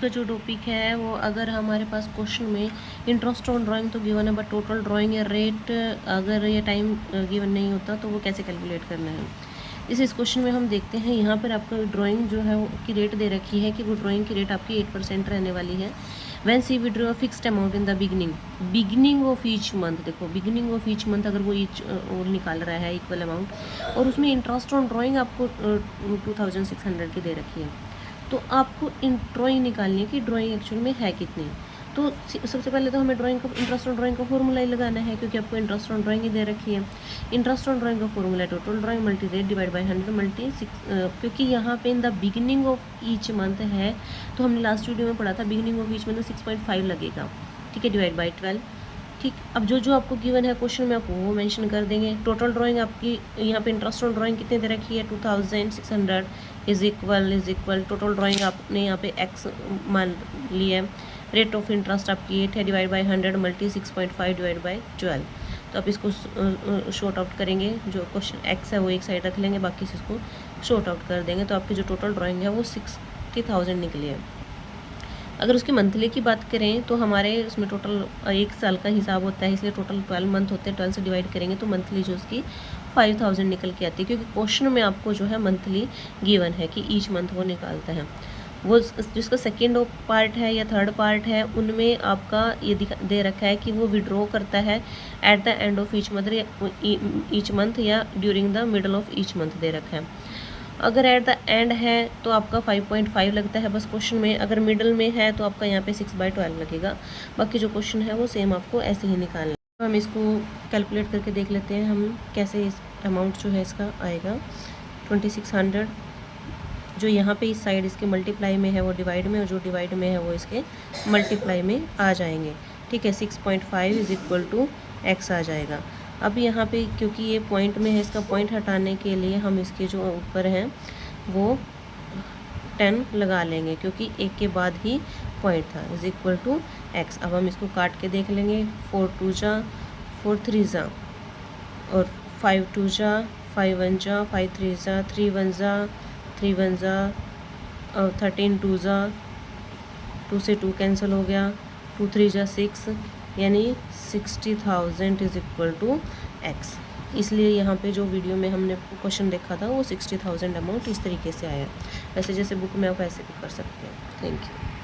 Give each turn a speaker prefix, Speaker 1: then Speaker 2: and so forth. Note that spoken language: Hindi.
Speaker 1: का जो टॉपिक है वो, अगर हमारे पास क्वेश्चन में इंटरेस्ट ऑन ड्राइंग तो गिवन है, बट टोटल ड्राइंग या रेट अगर ये टाइम गिवन नहीं होता तो वो कैसे कैलकुलेट करना है। इस क्वेश्चन में हम देखते हैं, यहाँ पर आपको ड्राइंग जो है वो की रेट दे रखी है कि वो ड्राइंग की रेट आपकी 8% रहने वाली है। Van C withdraw fixed amount in the beginning of each month. देखो बिगनिंग ऑफ ईच मंथ अगर वो ईच और निकाल रहा है इक्वल अमाउंट, और उसमें इंटरेस्ट ऑन ड्राइंग आपको 2600 की दे रखी है, तो आपको ड्राइंग निकालनी है कि ड्राइंग एक्चुअल में है कितनी। तो सबसे पहले तो हमें ड्राइंग का इंटरेस्ट ऑन ड्राइंग का फॉर्मूला ही लगाना है, क्योंकि आपको इंटरेस्ट ऑन ड्राइंग ही दे रखी है। इंटरेस्ट ऑन ड्राइंग का formula total drawing multi rate divide by 100 multi 6, क्योंकि यहाँ पे in the beginning of each month है, तो हमने लास्ट वीडियो में पढ़ा था बिगिनिंग ऑफ ईच मंथ 6.5 लगेगा, ठीक है, डिवाइड बाई 12। ठीक, अब जो आपको गिवन है क्वेश्चन में आपको वो मेंशन कर देंगे। टोटल ड्राइंग आपकी यहाँ पे इंटरेस्ट ऑन ड्राइंग कितने दे रखी है 2600 इज इक्वल टोटल ड्राइंग आपने यहाँ पे एक्स मान लिया है। रेट ऑफ इंटरेस्ट आपकी 8 है, divide by 100 multi 6.5 divide by 12। तो आप इसको शॉर्ट आउट करेंगे, जो क्वेश्चन एक्स है वो एक साइड रख लेंगे, बाकी से इसको शॉर्ट आउट कर देंगे, तो आपकी जो टोटल ड्राइंग है वो 60,000 निकली है। अगर उसकी मंथली की बात करें तो हमारे उसमें टोटल एक साल का हिसाब होता है, इसलिए टोटल 12 मंथ होते हैं, 12 से डिवाइड करेंगे तो मंथली जो उसकी 5000 निकल के आती है, क्योंकि क्वेश्चन में आपको जो है मंथली गिवन है कि ईच मंथ वो निकालता है। वो जिसका सेकेंड पार्ट है या थर्ड पार्ट है उनमें आपका ये दे रखा है कि वो विड्रॉ करता है at the end of each month या during the middle of each month दे रखा है। अगर एट द एंड है तो आपका 5.5 लगता है बस क्वेश्चन में, अगर मिडल में है तो आपका यहाँ पे 6/12 लगेगा। बाकी जो क्वेश्चन है वो सेम आपको ऐसे ही निकालना है। हम इसको कैलकुलेट करके देख लेते हैं हम कैसे इस अमाउंट जो है इसका आएगा। 2600 जो यहाँ पे इस साइड इसके मल्टीप्लाई में है वो डिवाइड में, और जो डिवाइड में है वो इसके मल्टीप्लाई में आ जाएंगे, ठीक है। 6.5 इज इक्वल टू एक्स आ जाएगा। अब यहाँ पे क्योंकि ये पॉइंट में है, इसका पॉइंट हटाने के लिए हम इसके जो ऊपर हैं वो 10 लगा लेंगे, क्योंकि एक के बाद ही पॉइंट था, इज इक्वल टू एक्स। अब हम इसको काट के देख लेंगे, 4 2 जा 4 3 जा, और 5 2 जा 5 1 जा 5 3 जा 3 1 जा 3 1 जा, और 13 2 जा 2 से 2 कैंसिल हो गया, 2 3 जा 6, यानी 60,000 इज इक्वल टू एक्स। इसलिए यहाँ पे जो वीडियो में हमने क्वेश्चन देखा था वो 60,000 अमाउंट इस तरीके से आया। वैसे जैसे बुक में आप ऐसे भी कर सकते हैं। Thank you.